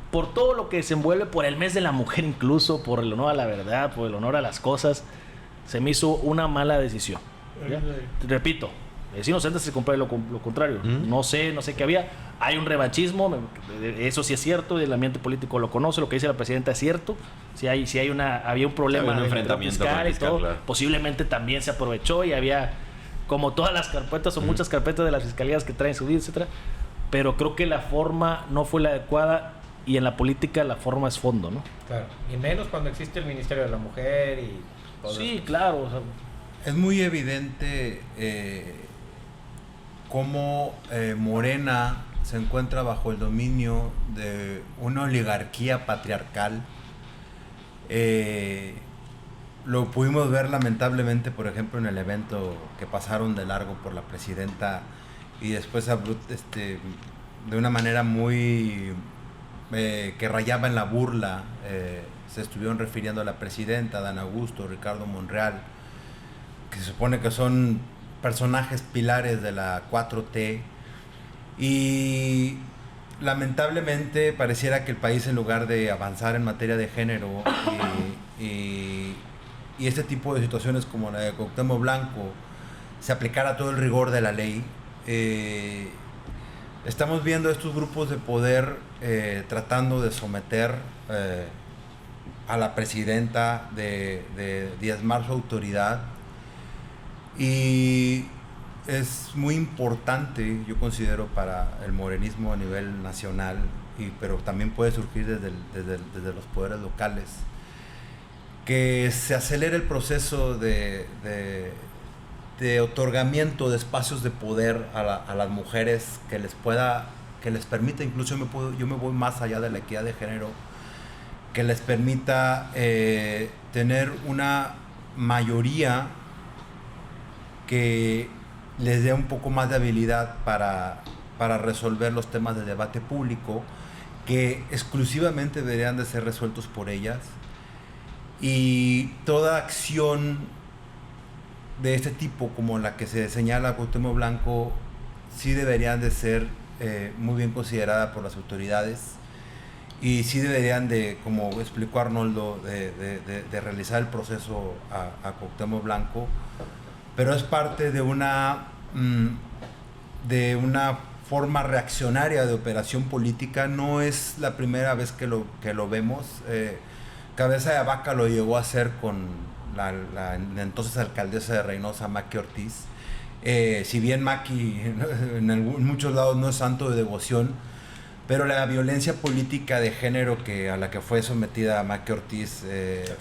por todo lo que desenvuelve, por el mes de la mujer incluso, por el honor a la verdad, por el honor a las cosas, se me hizo una mala decisión. ¿Ya? Repito, es inocente si se compra lo contrario. No sé qué había. Hay un revanchismo, eso sí es cierto, el ambiente político lo conoce, lo que dice la presidenta es cierto. Había un problema Había un de enfrentamiento fiscal con el y todo. fiscal, claro. Posiblemente también se aprovechó y había, como todas las carpetas o muchas carpetas de las fiscalías que traen su vida, etcétera. Pero creo que la forma no fue la adecuada y en la política la forma es fondo, ¿no? Claro. Y menos cuando existe el Ministerio de la Mujer y todo Sí, eso. claro. O sea, Es muy evidente cómo Morena se encuentra bajo el dominio de una oligarquía patriarcal. Lo pudimos ver lamentablemente, por ejemplo, en el evento que pasaron de largo por la presidenta y después de una manera muy que rayaba en la burla, se estuvieron refiriendo a la presidenta, a Dan Augusto, Ricardo Monreal, que se supone que son personajes pilares de la 4T, y lamentablemente pareciera que el país, en lugar de avanzar en materia de género y este tipo de situaciones como la de Cuauhtémoc Blanco, se aplicara todo el rigor de la ley. Estamos viendo estos grupos de poder tratando de someter a la presidenta, de diezmar su autoridad, y es muy importante, yo considero, para el morenismo a nivel nacional, pero también puede surgir desde los poderes locales, que se acelere el proceso de otorgamiento de espacios de poder a las mujeres, que les permita, incluso yo me voy más allá de la equidad de género, que les permita tener una mayoría que les dé un poco más de habilidad para resolver los temas de debate público, que exclusivamente deberían de ser resueltos por ellas, y toda acción de este tipo, como la que se señala a Cuauhtémoc Blanco, sí deberían de ser muy bien considerada por las autoridades, y sí deberían de, como explicó Arnoldo, de realizar el proceso a Cuauhtémoc Blanco, pero es parte de una forma reaccionaria de operación política. No es la primera vez que lo vemos. Cabeza de Vaca lo llegó a hacer con la entonces alcaldesa de Reynosa, Maqui Ortiz. Si bien Maqui en muchos lados no es santo de devoción, pero la violencia política de género a la que fue sometida Maqui Ortiz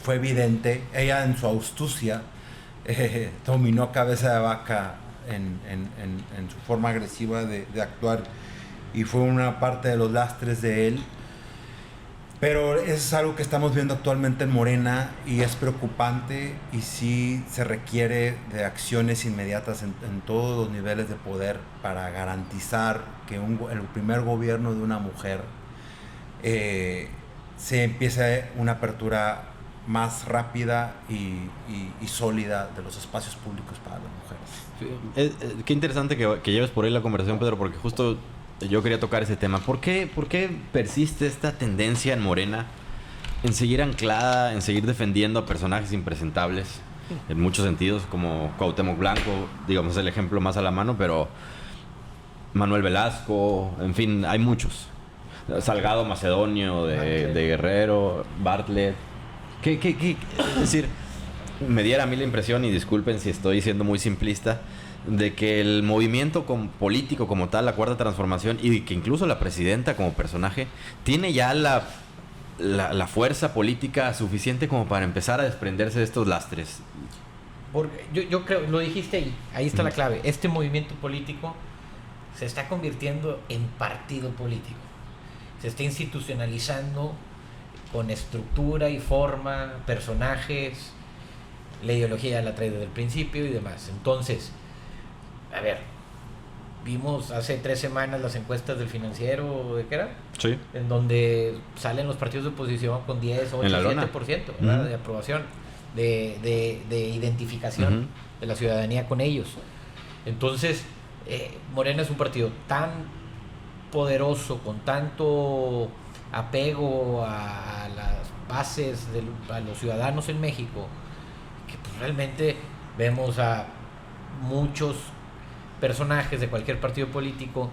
fue evidente. Ella en su astucia dominó Cabeza de Vaca en su forma agresiva de actuar, y fue una parte de los lastres de él. Pero es algo que estamos viendo actualmente en Morena y es preocupante, y sí se requiere de acciones inmediatas en todos los niveles de poder para garantizar que el primer gobierno de una mujer se empiece una apertura más rápida y sólida de los espacios públicos para las mujeres. Qué interesante que lleves por ahí la conversación, Pedro, porque justo yo quería tocar ese tema. ¿Por qué persiste esta tendencia en Morena en seguir anclada, en seguir defendiendo a personajes impresentables en muchos sentidos, como Cuauhtémoc Blanco, digamos, es el ejemplo más a la mano, pero Manuel Velasco, en fin, hay muchos. Salgado Macedonio de Guerrero, Bartlett. Es decir, me diera a mí la impresión, y disculpen si estoy siendo muy simplista, de que el movimiento político como tal, la Cuarta Transformación, y que incluso la presidenta como personaje tiene ya la fuerza política suficiente como para empezar a desprenderse de estos lastres. Porque yo creo, lo dijiste ahí está la clave. Este movimiento político se está convirtiendo en partido político. Se está institucionalizando con estructura y forma, personajes, la ideología ya la trae desde el principio y demás. Entonces, a ver, vimos hace 3 semanas las encuestas del Financiero, ¿de qué era? Sí. En donde salen los partidos de oposición con 10, 8, 7%, ¿verdad? De aprobación, de identificación de la ciudadanía con ellos. Entonces, Morena es un partido tan poderoso, con tanto apego a las bases a los ciudadanos en México, que pues realmente vemos a muchos personajes de cualquier partido político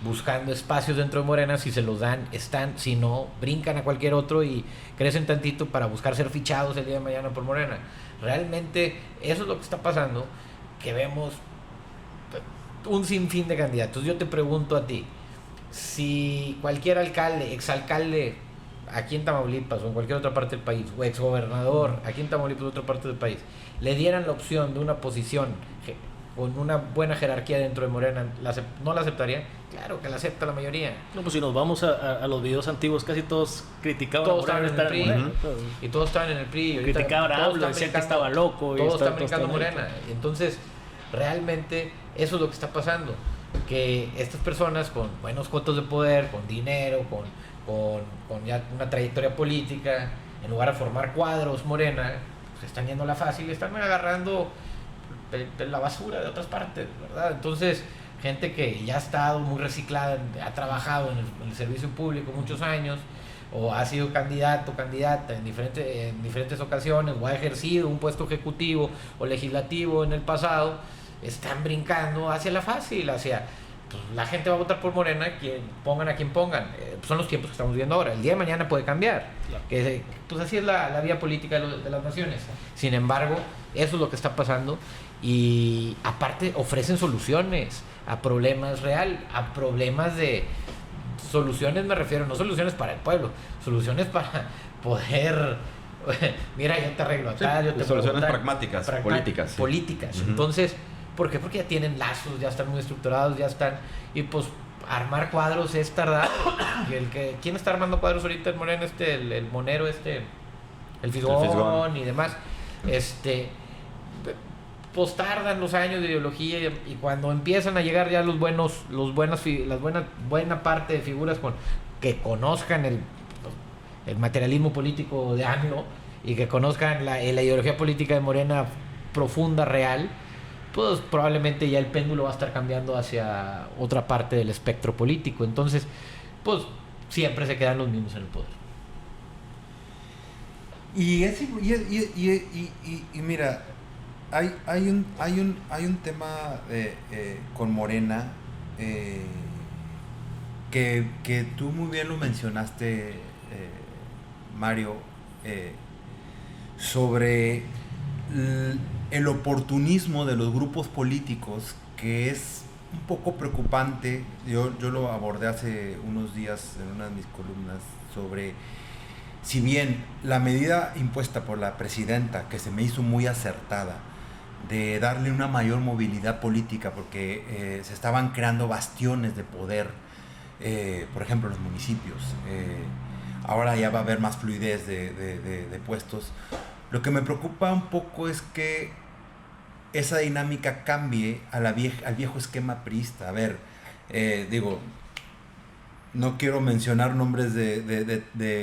buscando espacios dentro de Morena. Si se los dan, están; si no, brincan a cualquier otro y crecen tantito para buscar ser fichados el día de mañana por Morena. Realmente eso es lo que está pasando, que vemos un sinfín de candidatos. Yo te pregunto a ti, si cualquier alcalde, exalcalde aquí en Tamaulipas o en cualquier otra parte del país, o exgobernador aquí en Tamaulipas o en otra parte del país, le dieran la opción de una posición con una buena jerarquía dentro de Morena, ¿no la aceptaría? Claro que la acepta la mayoría. No, pues si nos vamos a los videos antiguos, casi todos criticaban todos a Morena, estaban en el PRI, Morena. y todos estaban en el PRI, y ahorita Criticaban a todos AMLO, decían que estaba loco, y todos están todos brincando están Morena. Entonces, realmente eso es lo que está pasando, que estas personas con buenos cotos de poder, con dinero, con ya una trayectoria política, en lugar de formar cuadros Morena, pues están yendo a la fácil, están agarrando de la basura de otras partes, ¿verdad? Entonces, gente que ya ha estado muy reciclada, ha trabajado en el servicio público muchos años, o ha sido candidato o candidata en diferentes ocasiones, o ha ejercido un puesto ejecutivo o legislativo en el pasado, están brincando hacia la fácil, hacia... Pues, la gente va a votar por Morena, pongan a quien pongan. Son los tiempos que estamos viviendo ahora. El día de mañana puede cambiar. Claro. Pues así es la vía política de las naciones. Sin embargo, eso es lo que está pasando. Y aparte ofrecen soluciones a problemas real, a problemas de... Soluciones me refiero, no soluciones para el pueblo, soluciones para poder... Mira, yo te arreglo acá, sí, yo te soluciones pragmáticas, políticas. Sí. Políticas. Entonces, ¿por qué? Porque ya tienen lazos, ya están muy estructurados, ya están... Y pues armar cuadros es tardar. ¿Quién está armando cuadros ahorita en Morena? El monero, el Fisgón y demás. Pues tardan los años de ideología, y cuando empiezan a llegar ya buena parte de figuras que conozcan el materialismo político de AMLO y que conozcan la ideología política de Morena profunda, real, pues probablemente ya el péndulo va a estar cambiando hacia otra parte del espectro político. Entonces, pues siempre se quedan los mismos en el poder. Y mira, hay un tema con Morena que tú muy bien lo mencionaste, Mario, sobre el oportunismo de los grupos políticos, que es un poco preocupante. Yo lo abordé hace unos días en una de mis columnas sobre, si bien la medida impuesta por la presidenta, que se me hizo muy acertada, de darle una mayor movilidad política, porque se estaban creando bastiones de poder, por ejemplo, los municipios. Ahora ya va a haber más fluidez de puestos. Lo que me preocupa un poco es que esa dinámica cambie al viejo esquema priista. A ver, no quiero mencionar nombres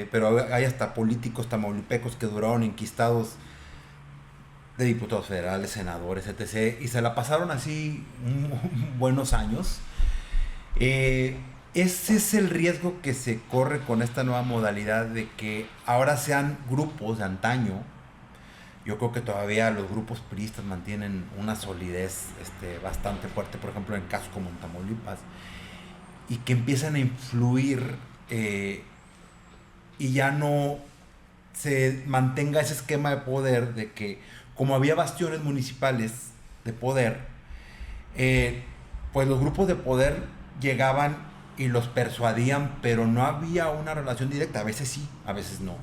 pero hay hasta políticos tamaulipecos que duraron enquistados de diputados federales, senadores, etc. Y se la pasaron así buenos años. Ese es el riesgo que se corre con esta nueva modalidad de que ahora sean grupos de antaño. Yo creo que todavía los grupos priistas mantienen una solidez bastante fuerte, por ejemplo, en casos como en Tamaulipas, y que empiezan a influir y ya no se mantenga ese esquema de poder de que, como había bastiones municipales de poder, pues los grupos de poder llegaban y los persuadían, pero no había una relación directa. A veces sí, a veces no.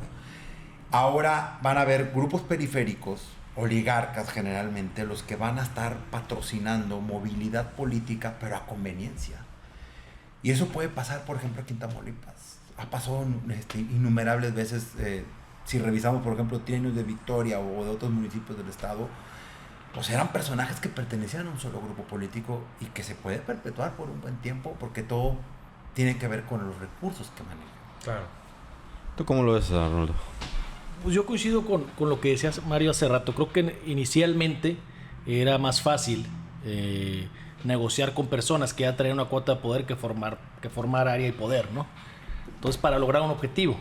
Ahora van a haber grupos periféricos, oligarcas generalmente, los que van a estar patrocinando movilidad política, pero a conveniencia. Y eso puede pasar, por ejemplo, aquí en Tamaulipas. Ha pasado innumerables veces. Si revisamos, por ejemplo, trienios de Victoria o de otros municipios del estado, pues eran personajes que pertenecían a un solo grupo político y que se puede perpetuar por un buen tiempo, porque todo tiene que ver con los recursos que manejan. Claro. ¿Tú cómo lo ves, Arnoldo? Pues yo coincido con lo que decía Mario hace rato. Creo que inicialmente era más fácil negociar con personas que ya traían una cuota de poder que formar área y poder, ¿no? Entonces, para lograr un objetivo,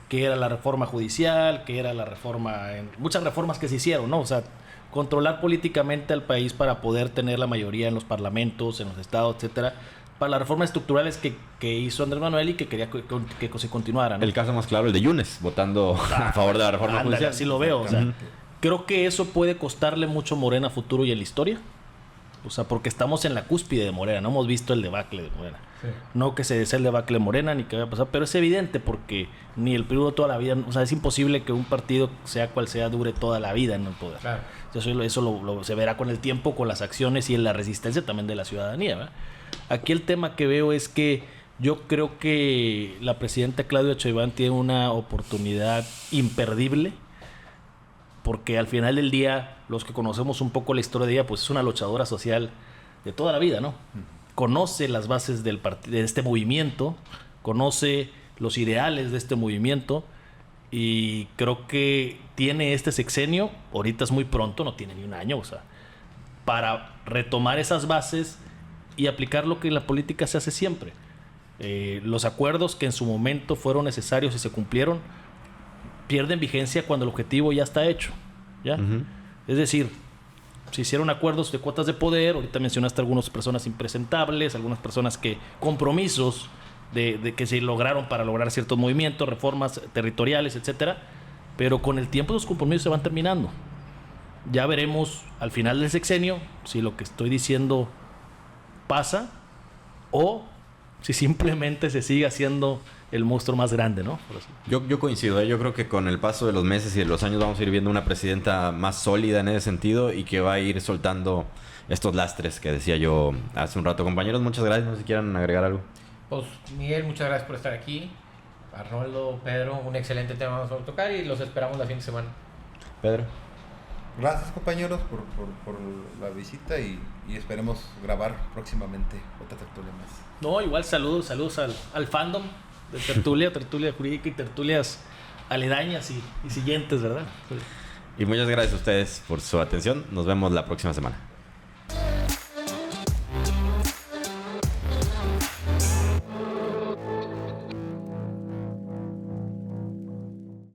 que era la reforma judicial, que era la reforma, muchas reformas que se hicieron, ¿no? O sea, controlar políticamente al país para poder tener la mayoría en los parlamentos, en los estados, etcétera, para las reformas estructurales que hizo Andrés Manuel y que quería que se continuaran, ¿no? El caso más claro, el de Yunes, votando a favor de la reforma judicial. Así lo veo. O sea, creo que eso puede costarle mucho a Morena a futuro y en la historia. O sea, porque estamos en la cúspide de Morena. No hemos visto el debacle de Morena. Sí. No que se desee el debacle de Morena ni que vaya a pasar, pero es evidente porque ni el PRI toda la vida. O sea, es imposible que un partido, sea cual sea, dure toda la vida en el poder. Claro. Eso se verá con el tiempo, con las acciones y en la resistencia también de la ciudadanía, ¿verdad? Aquí el tema que veo es que yo creo que la presidenta Claudia Sheinbaum tiene una oportunidad imperdible, porque al final del día, los que conocemos un poco la historia de ella, pues es una luchadora social de toda la vida, ¿no? Conoce las bases de este movimiento, conoce los ideales de este movimiento, y creo que tiene este sexenio, ahorita es muy pronto, no tiene ni un año, o sea, para retomar esas bases y aplicar lo que en la política se hace siempre. Los acuerdos que en su momento fueron necesarios y se cumplieron, pierden vigencia cuando el objetivo ya está hecho, ¿ya? Es decir, se hicieron acuerdos de cuotas de poder, ahorita mencionaste algunas personas impresentables, algunas personas compromisos de que se lograron para lograr ciertos movimientos, reformas territoriales, etcétera, pero con el tiempo los compromisos se van terminando. Ya veremos al final del sexenio si lo que estoy diciendo pasa o si simplemente se sigue haciendo el monstruo más grande, ¿no? Yo coincido, yo creo que con el paso de los meses y de los años vamos a ir viendo una presidenta más sólida en ese sentido y que va a ir soltando estos lastres que decía yo hace un rato. Compañeros, muchas gracias. No sé si quieran agregar algo. Pues Miguel, muchas gracias por estar aquí. Arnoldo, Pedro, un excelente tema vamos a tocar y los esperamos la fin de semana. Pedro. Gracias, compañeros, por la visita y esperemos grabar próximamente otra tertulia más. No, igual saludos al fandom de tertulia jurídica y tertulias aledañas y siguientes, ¿verdad? Y muchas gracias a ustedes por su atención. Nos vemos la próxima semana.